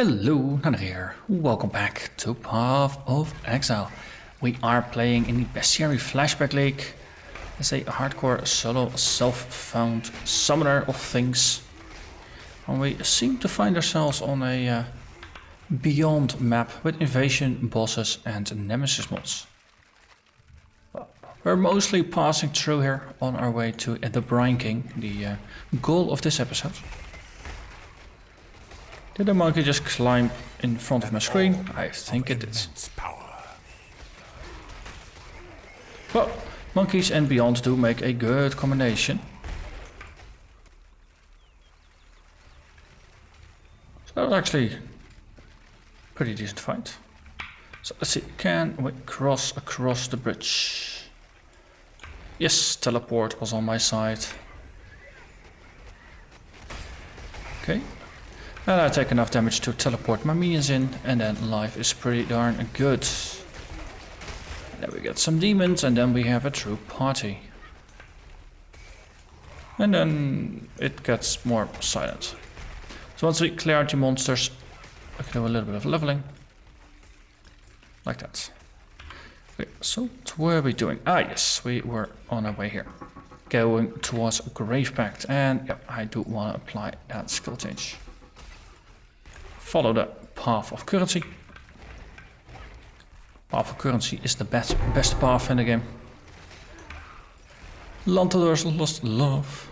Hello, Narnach here. Welcome back to Path of Exile. We are playing in the Bestiary Flashback League as a hardcore solo self-found summoner of things. And we seem to find ourselves on a Beyond map with invasion bosses and nemesis mods. We're mostly passing through here on our way to the Brine King, the goal of this episode. Did the monkey just climb in front of my screen? I think it did. Well, monkeys and beyond do make a good combination. So that was actually a pretty decent fight. So let's see, can we cross across the bridge? Yes, teleport was on my side. Okay. And I take enough damage to teleport my minions in, and then life is pretty darn good. And then we get some demons, and then we have a true party. And then it gets more silent. So once we clear out the monsters, I can do a little bit of leveling. Like that. Okay, so what are we doing? Ah yes, we were on our way here. Going towards Grave Pact, and yep, I do want to apply that skill change. Follow the Path of Currency. Path of Currency is the best path in the game. Lanthador's Lost Love.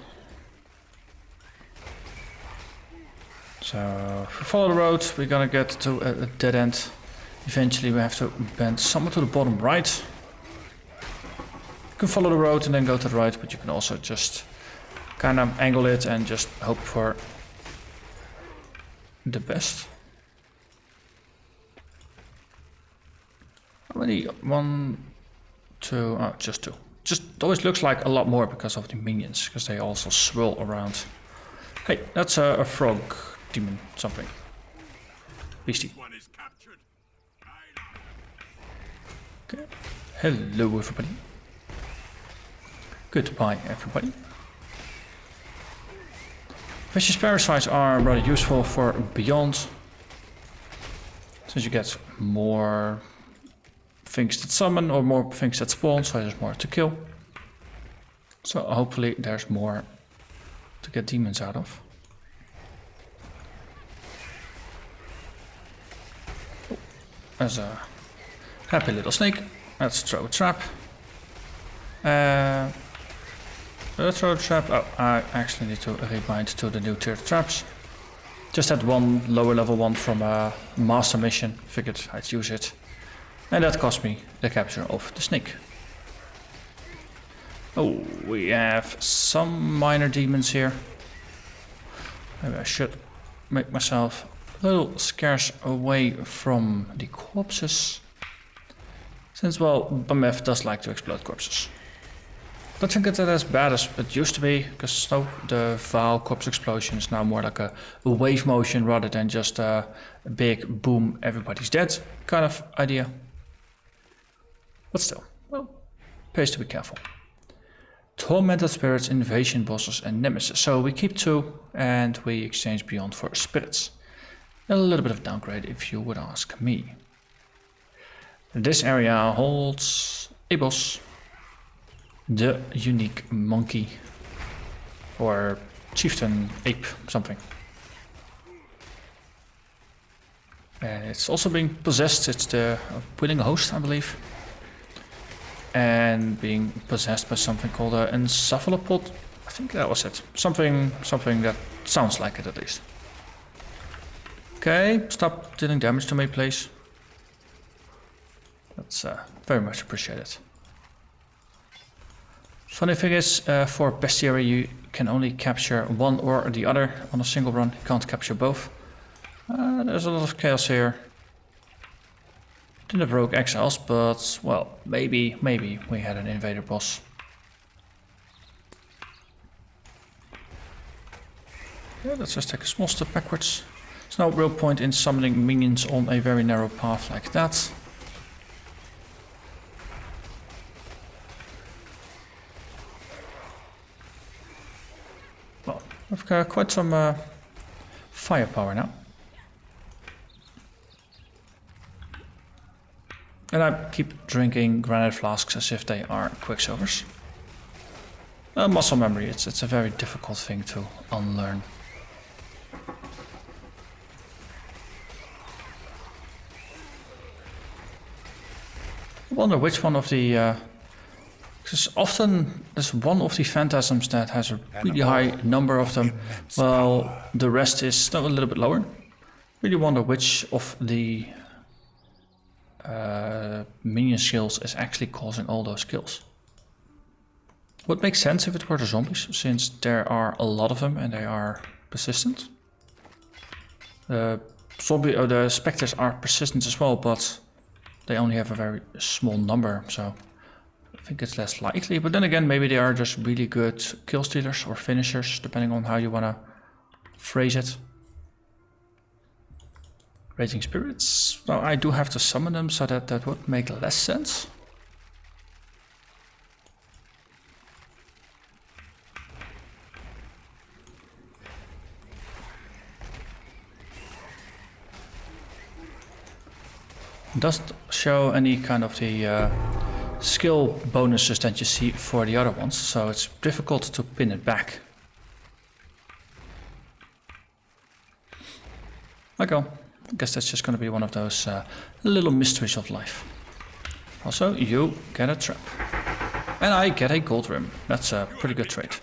So if we follow the road, we're gonna get to a dead end. Eventually we have to bend somewhat to the bottom right. You can follow the road and then go to the right, but you can also just kind of angle it and just hope for the best. How many? 1, 2, oh, just 2. Just always looks like a lot more because of the minions, because they also swirl around. Hey, that's a frog demon, something. Beastie. Okay. Hello everybody. Goodbye everybody. Vicious parasites are rather useful for Beyond, since you get more things that summon or more things that spawn, so there's more to kill. So hopefully there's more to get demons out of. Oh, there's a happy little snake. Let's throw a trap. Let's throw a trap. Oh, I actually need to rebind to the new tiered traps. Just had one lower level one from a master mission. Figured I'd use it. And that cost me the capture of the snake. Oh, we have some minor demons here. Maybe I should make myself a little scarce away from the corpses. Since, well, Bamef does like to explode corpses. I don't think it's as bad as it used to be, because no, the Vaal corpse explosion is now more like a wave motion rather than just a big boom, everybody's dead kind of idea. But still, well, pays to be careful. Tormented spirits, invasion bosses and nemesis. So we keep 2 and we exchange Beyond for spirits. A little bit of downgrade if you would ask me. This area holds a boss. The unique monkey. Or chieftain, ape, something. And it's also being possessed. It's the willing host, I believe. And being possessed by something called an encephalopod. I think that was it. Something that sounds like it at least. Okay, stop dealing damage to me, please. That's very much appreciated. Funny thing is, for Bestiary you can only capture one or the other on a single run. You can't capture both. There's a lot of chaos here. Didn't have rogue exiles, but, well, maybe we had an invader boss. Yeah, let's just take a small step backwards. There's no real point in summoning minions on a very narrow path like that. Well, we've got quite some firepower now. And I keep drinking granite flasks as if they are quicksilvers. Muscle memory, it's a very difficult thing to unlearn. I wonder which one of the... because often there's one of the phantasms that has a really high number of them, while the rest is still a little bit lower. Really wonder which of the minion skills is actually causing all those kills. Would make sense if it were the zombies, since there are a lot of them and they are persistent. The specters are persistent as well, but they only have a very small number, so I think it's less likely. But then again, maybe they are just really good kill stealers or finishers, depending on how you want to phrase it. Raging spirits. Well, I do have to summon them, so that would make less sense. Doesn't show any kind of the skill bonuses that you see for the other ones, so it's difficult to pin it back. Okay, I guess that's just going to be one of those little mysteries of life. Also, you get a trap. And I get a gold rim. That's a pretty good trade.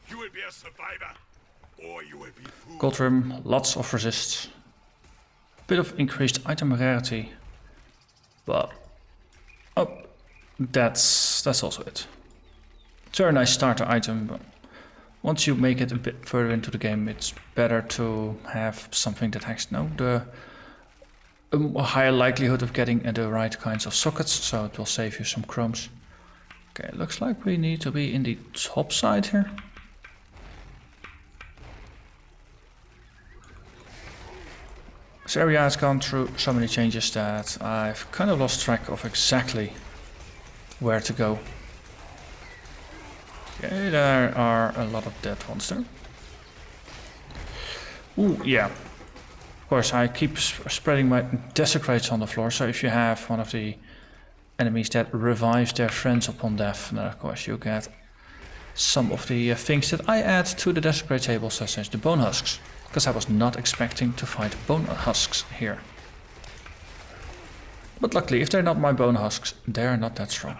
You will be a survivor, or you will be fooled. Gold rim, lots of resists. Bit of increased item rarity, but oh, that's also it. It's a very nice starter item, but once you make it a bit further into the game, it's better to have something that has a higher likelihood of getting the right kinds of sockets, so it will save you some chromes. Okay, looks like we need to be in the top side here. This area has gone through so many changes that I've kind of lost track of exactly where to go. Okay, there are a lot of dead ones there. Ooh, yeah. Of course, I keep spreading my desecrates on the floor, so if you have one of the enemies that revives their friends upon death, then of course you get some of the things that I add to the desecrate table, such as the bone husks. Because I was not expecting to find bone husks here. But luckily, if they're not my bone husks, they're not that strong.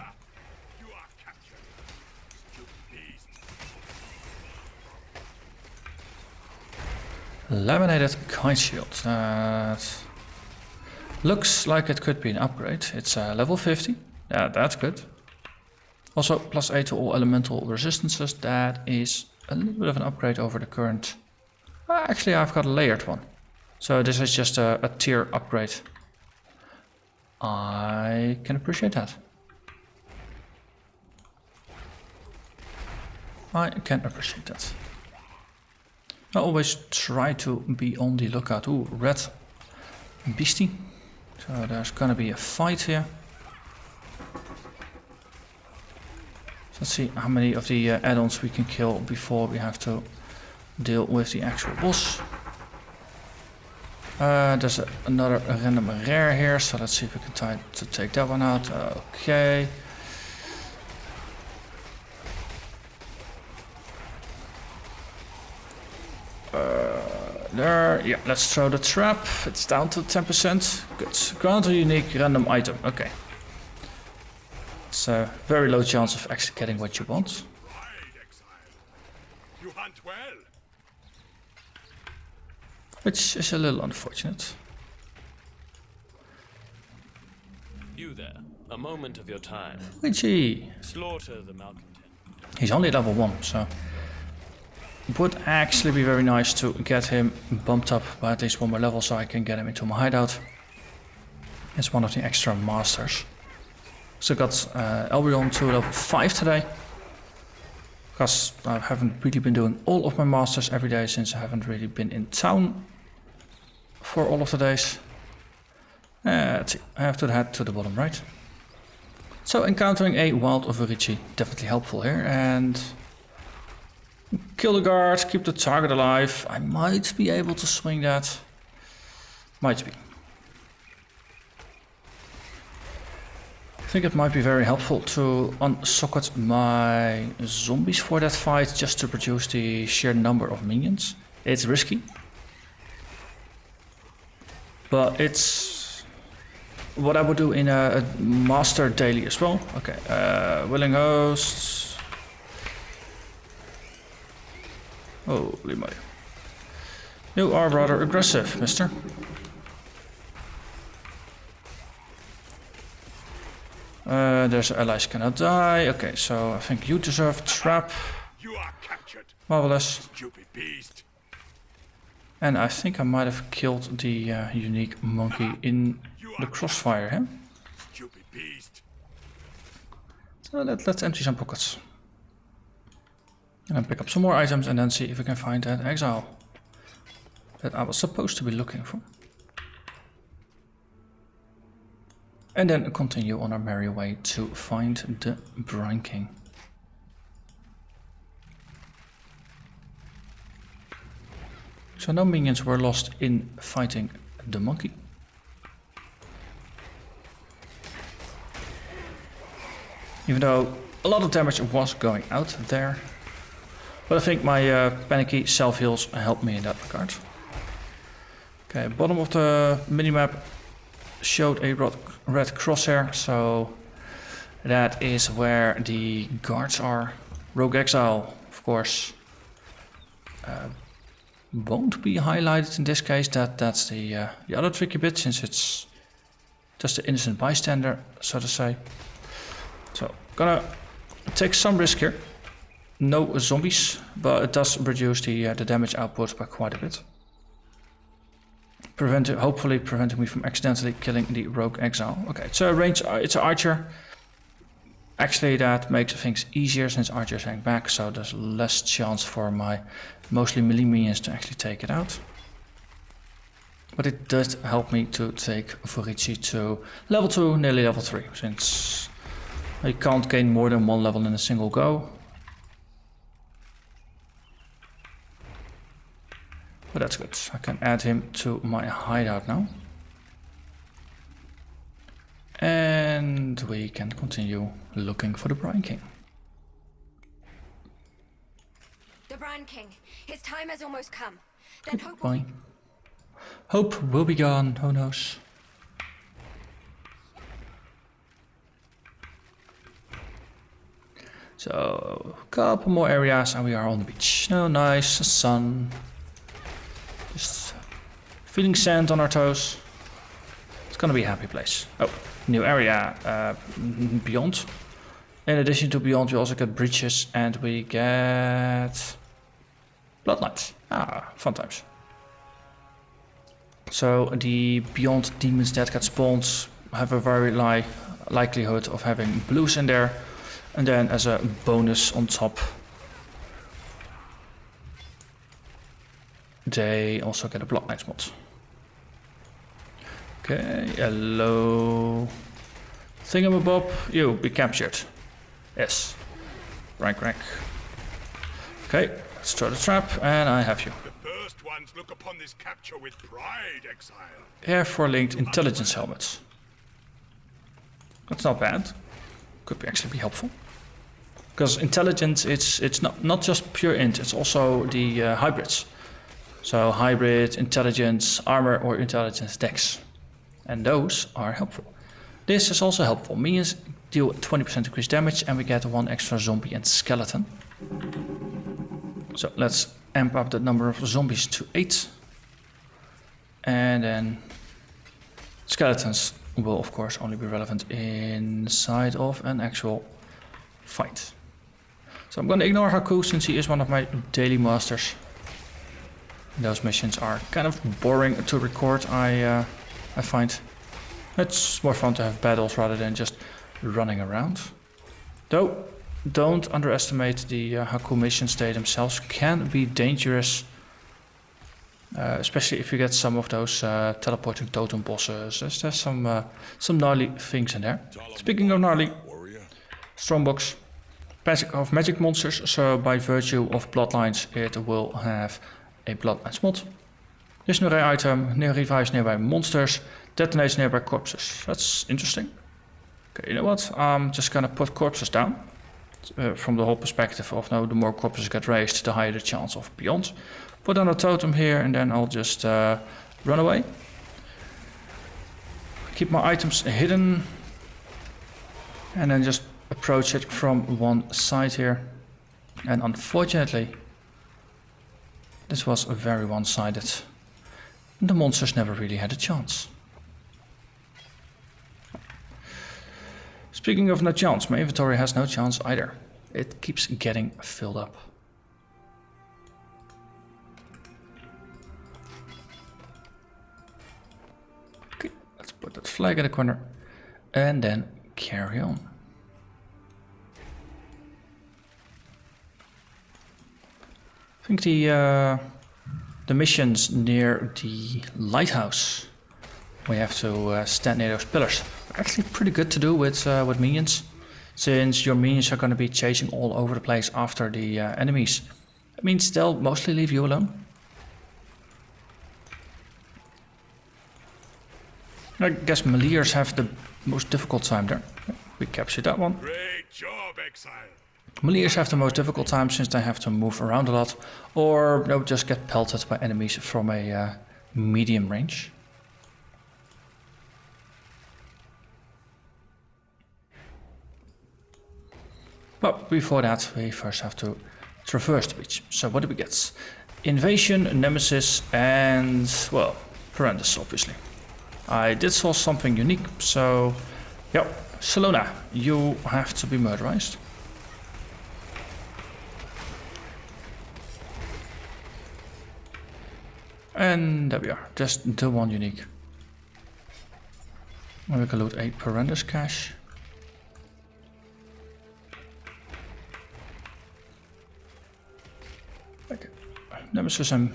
Laminated kite shield. That looks like it could be an upgrade. It's level 50. Yeah, that's good. Also, +8 to all elemental resistances. That is a little bit of an upgrade over the current. Actually, I've got a layered one. So this is just a tier upgrade. I can appreciate that. I can appreciate that. I always try to be on the lookout. Ooh, red beastie. So there's gonna be a fight here. So let's see how many of the add-ons we can kill before we have to deal with the actual boss. There's another random rare here, so let's see if we can try to take that one out. Okay. There, yeah, let's throw the trap. It's down to 10%. Good. Grant a unique random item. Okay. It's a very low chance of actually getting what you want. You hunt well. Which is a little unfortunate. You there, a moment of your time. Luigi. Slaughter the malcontent. He's only level 1, so it would actually be very nice to get him bumped up by at least one more level so I can get him into my hideout. It's one of the extra masters. So I got Albion to level 5 today. Because I haven't really been doing all of my masters every day since I haven't really been in town for all of the days. Let's see, I have to head to the bottom right. So encountering a wild Overici, definitely helpful here. And kill the guard, keep the target alive. I might be able to swing that. Might be. think it might be very helpful to unsocket my zombies for that fight, just to produce the sheer number of minions. It's risky, but it's what I would do in a master daily as well. Okay, willing hosts. Holy moly. You are rather aggressive, mister. There's allies cannot die. Okay, so I think you deserve trap. You are captured. Marvelous. Stupid beast. And I think I might have killed the unique monkey in the crossfire, huh? Stupid beast. So let's empty some pockets. And then pick up some more items and then see if we can find that exile that I was supposed to be looking for. And then continue on our merry way to find the Brine King. So no minions were lost in fighting the monkey. Even though a lot of damage was going out there. But I think my panicky self-heals helped me in that regard. Okay, bottom of the minimap showed a red crosshair, so that is where the guards are. Rogue Exile, of course, won't be highlighted in this case. That's the other tricky bit, since it's just the innocent bystander, so to say. So, gonna take some risk here. No zombies, but it does reduce the damage output by quite a bit. Hopefully preventing me from accidentally killing the Rogue Exile. Okay, it's a range, it's an archer. Actually, that makes things easier since archers hang back, so there's less chance for my mostly melee minions to actually take it out. But it does help me to take Vorici to level 2, nearly level 3, since I can't gain more than one level in a single go. But that's good. I can add him to my hideout now. And we can continue looking for the Brine King. The Brine King. His time has almost come. Then Goodbye. Hope will be gone. Who knows? So, a couple more areas and we are on the beach. Oh, nice. Sun. Just feeling sand on our toes. It's gonna be a happy place. Oh, new area. Beyond. In addition to Beyond, we also get breaches and we get bloodlines. Ah, fun times. So the Beyond demons that get spawned have a very likelihood of having blues in there. And then as a bonus on top, they also get a bloodlines mod. Okay, hello. Thingamabob, you be captured. Yes. Rank. Okay, let's throw the trap and I have you. The first ones look upon this capture with pride, Exile. Air for linked intelligence helmets. That's not bad. Could actually be helpful. Because intelligence, it's not just pure int, it's also the hybrids. So hybrid, intelligence, armor or intelligence dex. And those are helpful. This is also helpful. Minions deal 20% increased damage and we get 1 extra zombie and skeleton. So let's amp up the number of zombies to 8. And then skeletons will of course only be relevant inside of an actual fight. So I'm gonna ignore Haku since he is one of my daily masters. Those missions are kind of boring to record, I find. It's more fun to have battles rather than just running around. Though, don't underestimate the Haku missions. They themselves can be dangerous. Especially if you get some of those teleporting totem bosses. There's some gnarly things in there. Speaking of gnarly, Strongbox. Basic of magic monsters, so by virtue of bloodlines it will have a bloodlines mod. This new item revives nearby monsters, detonates nearby corpses. That's interesting. Okay, you know what? I'm just gonna put corpses down. From the whole perspective of, no, the more corpses get raised, the higher the chance of beyond. Put on a totem here, and then I'll just run away. Keep my items hidden. And then just approach it from one side here. And unfortunately, this was very one-sided. The monsters never really had a chance. Speaking of no chance, my inventory has no chance either. It keeps getting filled up. Okay, let's put that flag in the corner and then carry on. I think the missions near the lighthouse, we have to stand near those pillars. Actually pretty good to do with minions, since your minions are going to be chasing all over the place after the enemies. That means they'll mostly leave you alone. I guess Meliers have the most difficult time there. We captured that one. Great job, Exile. Meliers have the most difficult time since they have to move around a lot, or just get pelted by enemies from a medium range. But before that, we first have to traverse the beach. So what do we get? Invasion, Nemesis, and, well, Horrendous, obviously. I did saw something unique, so, yep, Salona, you have to be murderized. And there we are, just the one unique. We can loot a Horrendous cache. Okay. Nemesis and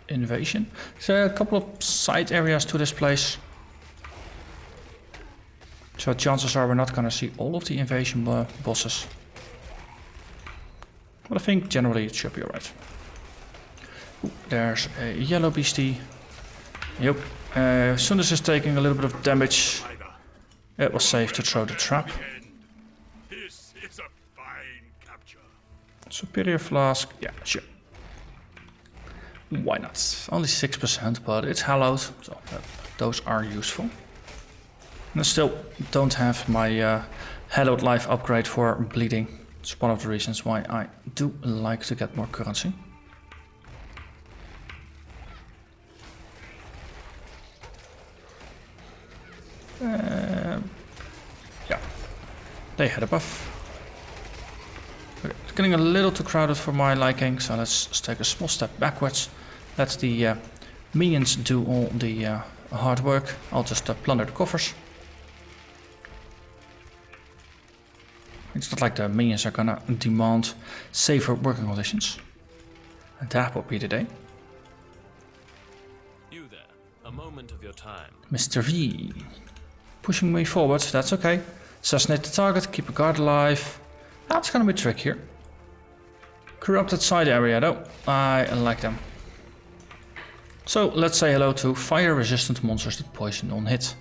Invasion. There are a couple of side areas to this place. So chances are we're not gonna see all of the Invasion bosses. But I think generally it should be alright. There's a yellow beastie. Yep. As soon as it's taking a little bit of damage, it was safe to throw the trap. This is a fine capture. Superior flask, yeah, sure. Why not? Only 6%, but it's hallowed, so those are useful. And I still don't have my hallowed life upgrade for bleeding. It's one of the reasons why I do like to get more currency. Yeah, they had a buff. Okay, it's getting a little too crowded for my liking, so let's take a small step backwards. Let the minions do all the hard work. I'll just plunder the coffers. It's not like the minions are gonna demand safer working conditions. And that will be the day. You there, a moment of your time. Mr. V. Pushing me forward, that's okay. Assassinate the target, keep a guard alive. That's gonna be tricky here. Corrupted side area though, I like them. So let's say hello to fire resistant monsters that poison on hit.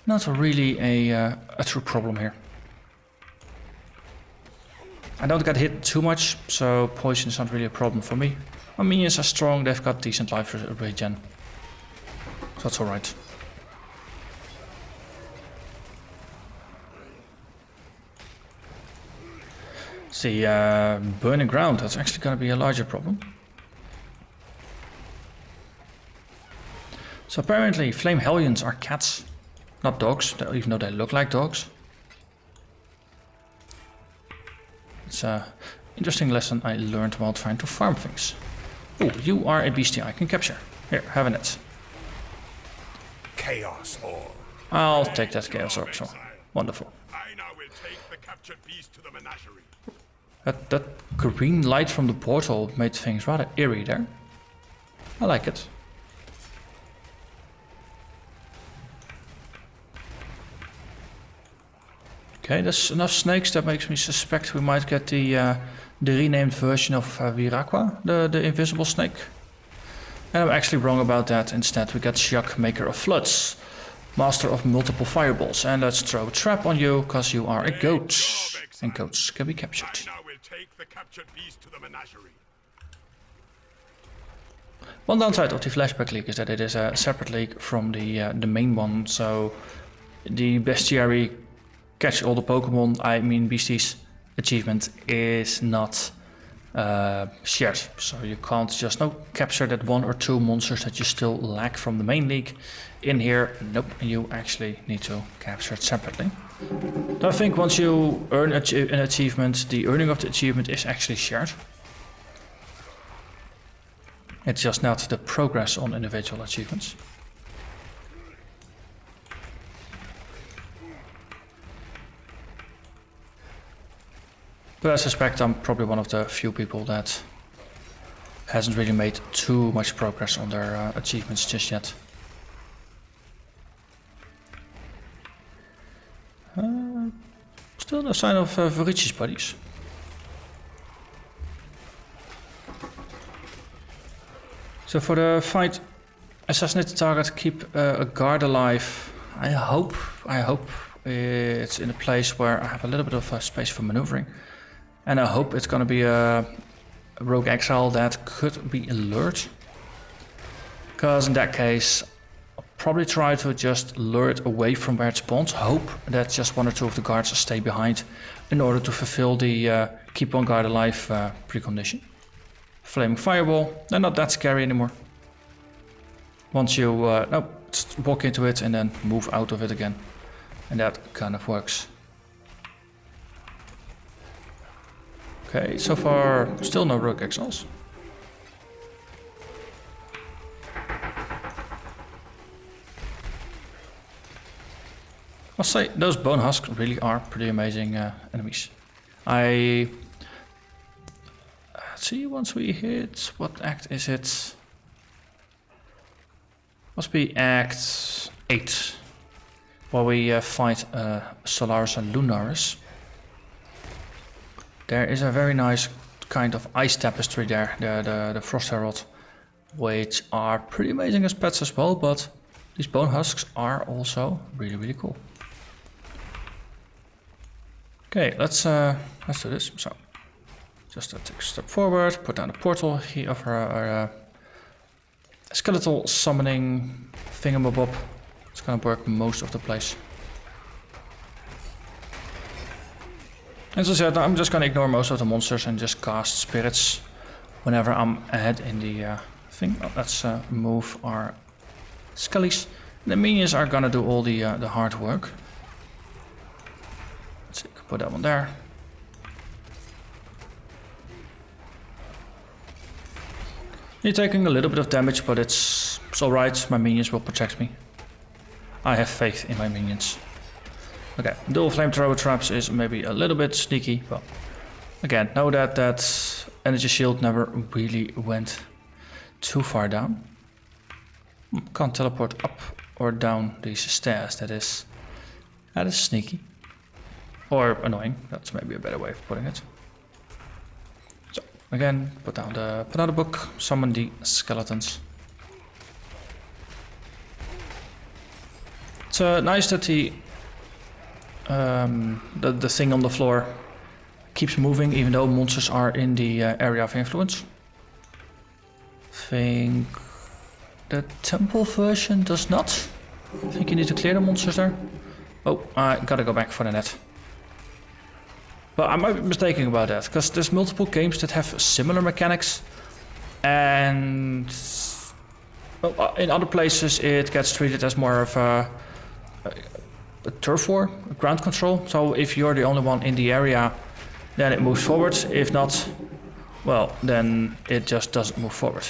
Not really a true problem here. I don't get hit too much, so poison is not really a problem for me. My minions are strong, they've got decent life regen. So that's alright. See, burning ground, that's actually going to be a larger problem. So apparently flame hellions are cats, not dogs, even though they look like dogs. It's an interesting lesson I learned while trying to farm things. Oh, you are a beastie I can capture. Here, have a net. Chaos Orb. I'll take that chaos orb, so wonderful. I now will take the captured beast to the menagerie. That green light from the portal made things rather eerie there. I like it. Okay, there's enough snakes that makes me suspect we might get the renamed version of Viraqua, the invisible snake. And I'm actually wrong about that. Instead we get Shak, Maker of Floods. Master of multiple fireballs. And let's throw a trap on you, because you are a goat. And goats can be captured. I now will take the captured beast to the menagerie. One downside of the Flashback League is that it is a separate league from the main one. So the Bestiary catch all the Pokemon, I mean beasties, achievement is not shared. So you can't just capture that 1 or 2 monsters that you still lack from the main league. In here, nope, you actually need to capture it separately. So I think once you earn an achievement, the earning of the achievement is actually shared. It's just not the progress on individual achievements. But I suspect I'm probably one of the few people that hasn't really made too much progress on their achievements just yet. Still no sign of Varici's buddies. So for the fight, assassinate the target, keep a guard alive. I hope it's in a place where I have a little bit of space for maneuvering. And I hope it's gonna be a rogue exile that could be lured. Because in that case, I'll probably try to just lure it away from where it spawns. Hope that just 1 or 2 of the guards stay behind in order to fulfill the keep one guard alive precondition. Flaming fireball, they're not that scary anymore. Once you just walk into it and then move out of it again. And that kind of works. Okay, so far still no rogue exiles. I'll say those bone husks really are pretty amazing enemies. Let's see, once we hit, what act is it? Must be act 8, where we fight Solaris and Lunaris. There is a very nice kind of ice tapestry there, the Frost Herald, which are pretty amazing as pets as well, but these bone husks are also really, really cool. Okay, let's do this. So, just take a step forward, put down the portal here of our skeletal summoning thingamabob. It's gonna work most of the place. As I said, I'm just gonna ignore most of the monsters and just cast spirits whenever I'm ahead in the thing. Well, let's move our skellies. The minions are gonna do all the hard work. Let's see, put that one there. You're taking a little bit of damage, but it's alright. My minions will protect me. I have faith in my minions. Okay, dual flamethrower traps is maybe a little bit sneaky, but again, know that that energy shield never really went too far down. Can't teleport up or down these stairs. That is sneaky. Or annoying. That's maybe a better way of putting it. So again, put down the book, summon the skeletons. It's nice that the thing on the floor keeps moving even though monsters are in the area of influence. Think the temple version does not. I think you need to clear the monsters there. Oh, I gotta go back for the net. But I might be mistaken about that, because there's multiple games that have similar mechanics, and well, in other places it gets treated as more of a turf war, a ground control. So if you're the only one in the area, then it moves forward. If not, well, then it just doesn't move forward.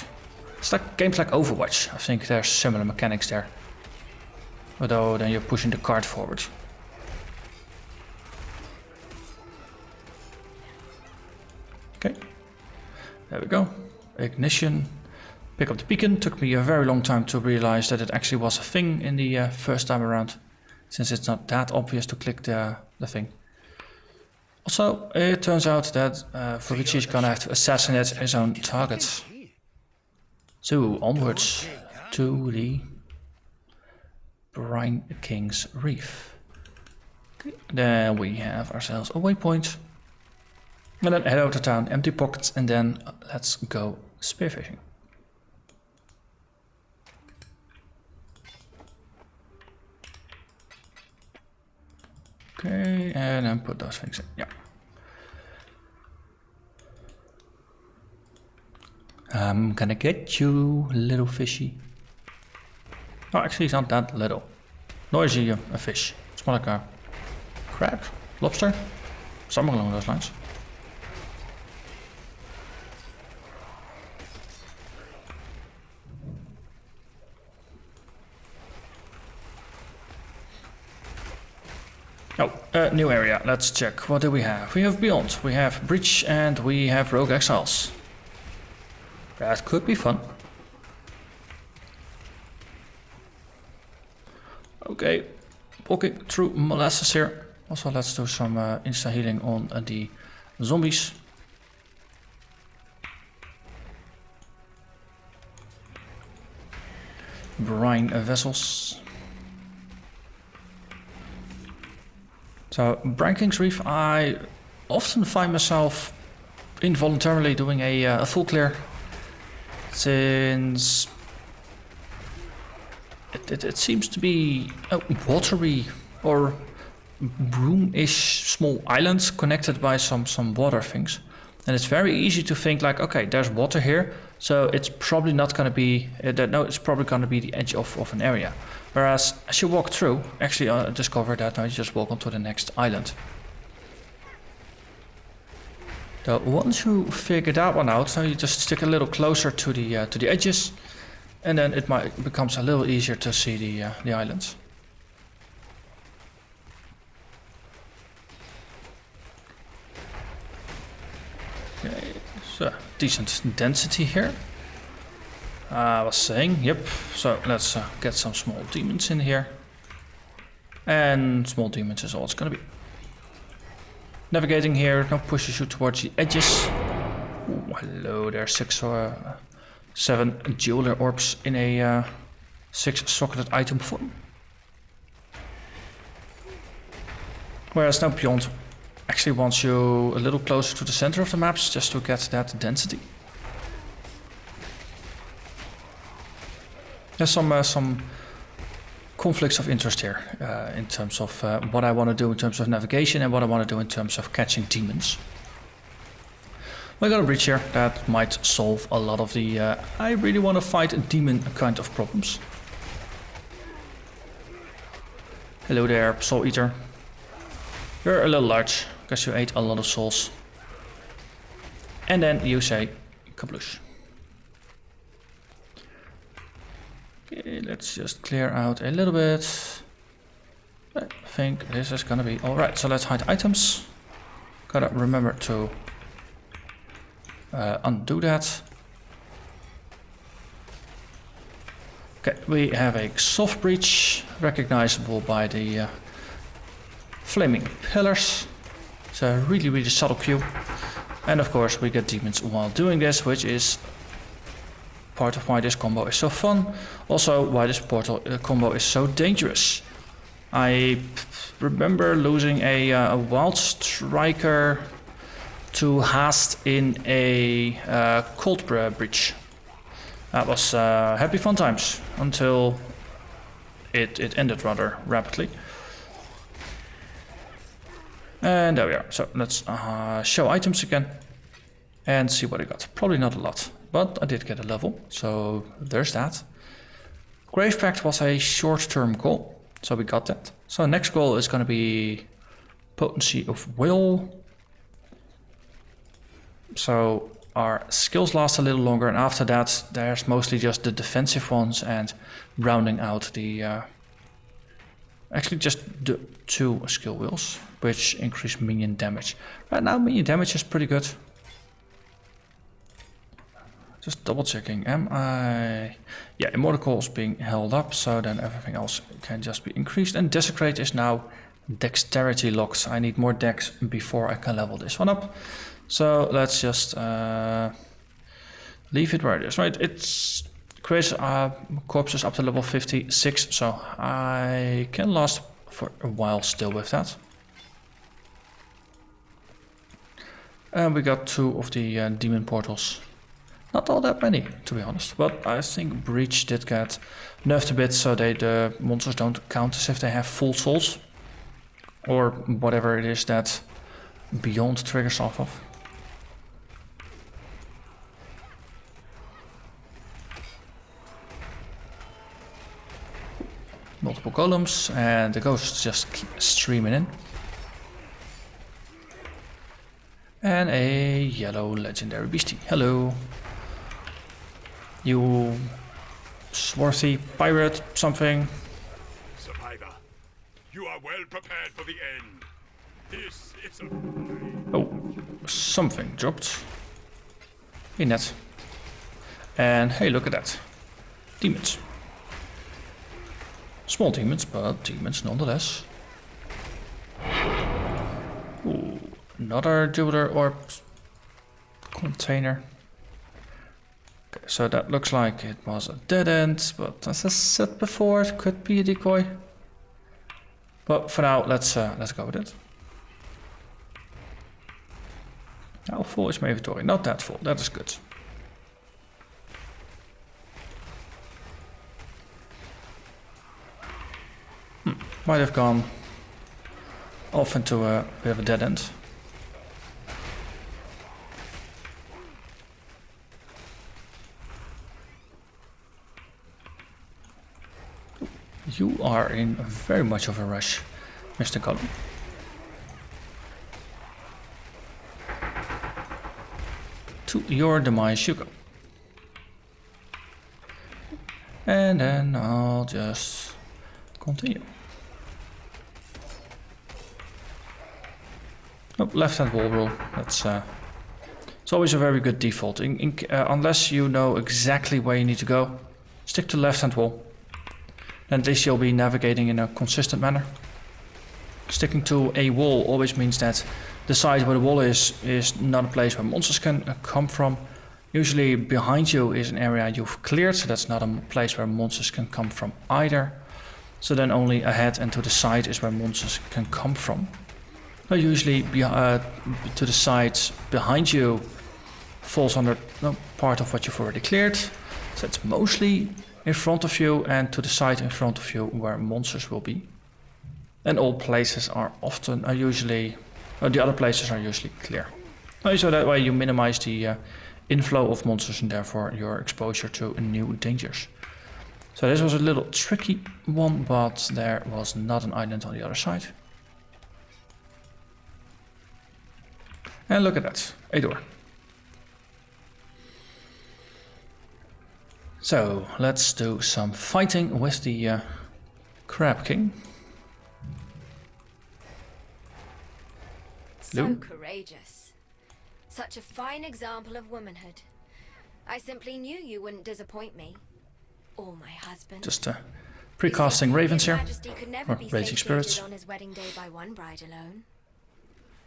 It's like games like Overwatch. I think there's similar mechanics there. Although then you're pushing the cart forward. Okay, there we go. Ignition. Pick up the beacon. Took me a very long time to realize that it actually was a thing in the first time around, since it's not that obvious to click the thing. Also, it turns out that Varici is gonna have to assassinate his own targets. So, onwards to the Brine King's Reef. Okay. Then we have ourselves a waypoint. And then head out to town, empty pockets, and then let's go spearfishing. Okay, and then put those things in, yeah. I'm gonna get you, little fishy. Oh, actually, he's not that little. Nor is he a fish. It's more like a crab, lobster, something along those lines. Oh, new area. Let's check. What do we have? We have Beyond, we have Breach, and we have Rogue Exiles. That could be fun. Okay, walking through molasses here. Also, let's do some insta healing on the zombies. Brine vessels. So, Brine King's Reef, I often find myself involuntarily doing a full clear, since it seems to be a watery or broom-ish small islands connected by some water things. And it's very easy to think like, okay, there's water here, so it's probably not going to be, it's probably going to be the edge of an area. Whereas as you walk through, actually I discovered that now you just walk onto the next island. So once you figure that one out, so you just stick a little closer to the edges, and then it becomes a little easier to see the islands. Okay, so decent density here. I was saying, yep. So let's get some small demons in here, and small demons is all it's gonna be. Navigating here, now pushes you towards the edges. Ooh, hello there, 6 or 7 jeweler orbs in a 6-socketed item form. Whereas now Beyond actually wants you a little closer to the center of the maps just to get that density. There's some conflicts of interest here in terms of what I want to do in terms of navigation and what I want to do in terms of catching demons. We got a breach here that might solve a lot of the I really want to fight a demon kind of problems. Hello there, Soul Eater. You're a little large because you ate a lot of souls. And then you say kabloosh. Okay, let's just clear out a little bit. I think this is gonna be alright. So let's hide items. Gotta remember to undo that. Okay, we have a soft breach, recognizable by the flaming pillars. It's a really subtle cue. And of course we get demons while doing this, which is part of why this combo is so fun. Also why this portal combo is so dangerous. I remember losing a wild striker to Haast in a cold breach. That was happy fun times until it ended rather rapidly. And there we are. So let's show items again and see what I got. Probably not a lot, but I did get a level, so there's that. Grave Pact was a short-term goal, so we got that. So next goal is going to be Potency of Will. So our skills last a little longer, and after that there's mostly just the defensive ones and rounding out the actually just the 2 skill wheels, which increase minion damage. Right now minion damage is pretty good. Just double checking, am I... Yeah, Immortal Call is being held up, so then everything else can just be increased. And Desecrate is now dexterity locked. I need more dex before I can level this one up. So let's just leave it where it is, right? It's creates corpses up to level 56, so I can last for a while still with that. And we got 2 of the demon portals. Not all that many, to be honest, but I think Breach did get nerfed a bit so the monsters don't count as if they have full souls. Or whatever it is that Beyond triggers off of. Multiple columns, and the ghosts just keep streaming in. And a yellow legendary beastie. Hello. You swarthy pirate something. Survivor, you are well prepared for the end. This is a... Oh, something dropped. Hey, net. And hey, look at that. Demons. Small demons, but demons nonetheless. Ooh, another jeweler orb container. Okay, so that looks like it was a dead end, but as I said before, it could be a decoy. But for now, let's go with it. How full is my inventory? Not that full, that is good. Might have gone off into a bit of a dead end. You are in very much of a rush, Mr. Cullen. To your demise you go. And then I'll just continue. Oh, left-hand wall rule. That's it's always a very good default. Unless you know exactly where you need to go, stick to left-hand wall. Then at least you'll be navigating in a consistent manner. Sticking to a wall always means that the side where the wall is not a place where monsters can come from. Usually behind you is an area you've cleared, so that's not a place where monsters can come from either. So then only ahead and to the side is where monsters can come from. Now usually to the sides behind you falls under part of what you've already cleared. So it's mostly in front of you and to the side in front of you where monsters will be. And all places are usually, the other places are usually clear. So that way you minimize the inflow of monsters and therefore your exposure to new dangers. So this was a little tricky one, but there was not an island on the other side. And look at that, a door. So let's do some fighting with the Crab King. So courageous. Such a fine example of womanhood. I simply knew you wouldn't disappoint me. Or my husband. Just precasting ravens here. Majesty could never Or be raging spirits. on his wedding day by one bride alone.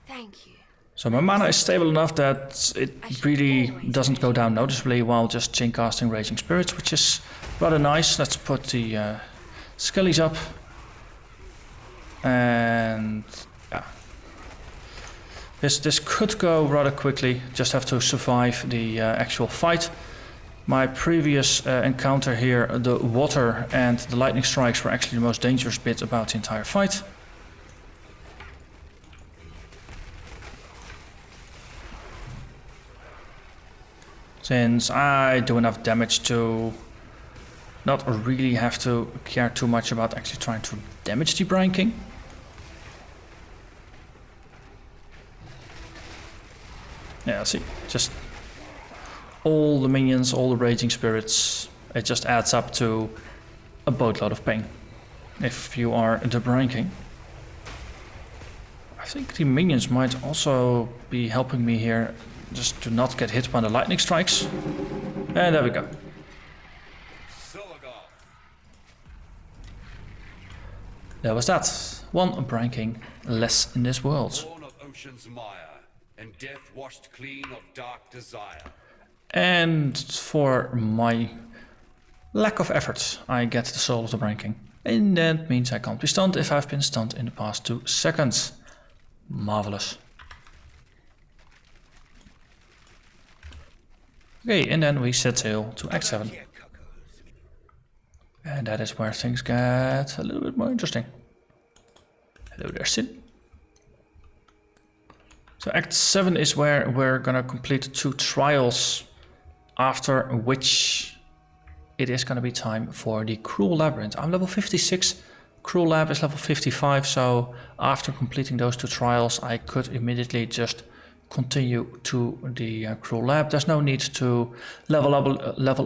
Thank you. So my mana is stable enough that it really doesn't go down noticeably while just chain casting Raging Spirits, which is rather nice. Let's put the skellies up. And yeah. This could go rather quickly, just have to survive the actual fight. My previous encounter here, the water and the lightning strikes were actually the most dangerous bit about the entire fight. Since I do enough damage to not really have to care too much about actually trying to damage the Brine King. Yeah, see, just all the minions, all the Raging Spirits, it just adds up to a boatload of pain if you are the Brine King. I think the minions might also be helping me here just to not get hit by the lightning strikes. And there we go. There was that. One Brine King less in this world. Born of ocean's mire, and death washed clean of dark desire. And for my lack of effort, I get the Soul of the Brine King. And that means I can't be stunned if I've been stunned in the past 2 seconds. Marvelous. Okay, and then we set sail to Act 7. And that is where things get a little bit more interesting. Hello there, Sin. So Act 7 is where we're gonna complete 2 trials, after which it is gonna be time for the Cruel Labyrinth. I'm level 56, Cruel Lab is level 55, so after completing those 2 trials I could immediately just continue to the Cruel Lab. There's no need to level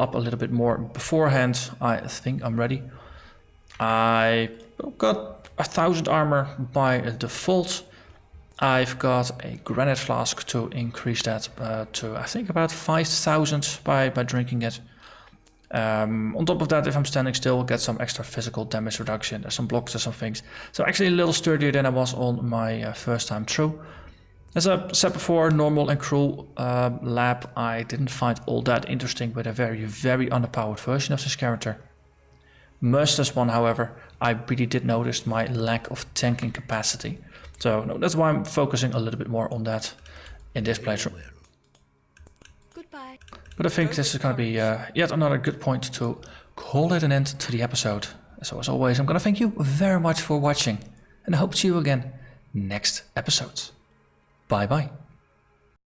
up a little bit more beforehand. I think I'm ready. I got 1000 armor by default. I've got a granite flask to increase that to I think about 5000 by drinking it. On top of that, if I'm standing still, get some extra physical damage reduction. There's some blocks, there's some things. So actually a little sturdier than I was on my first time through. As I said before, normal and cruel lab I didn't find all that interesting with a very, very underpowered version of this character. Merciless one, however, I really did notice my lack of tanking capacity. So no, that's why I'm focusing a little bit more on that in this playthrough. Goodbye. But I think this is going to be yet another good point to call it an end to the episode. So as always, I'm going to thank you very much for watching. And I hope to see you again next episode. Bye bye.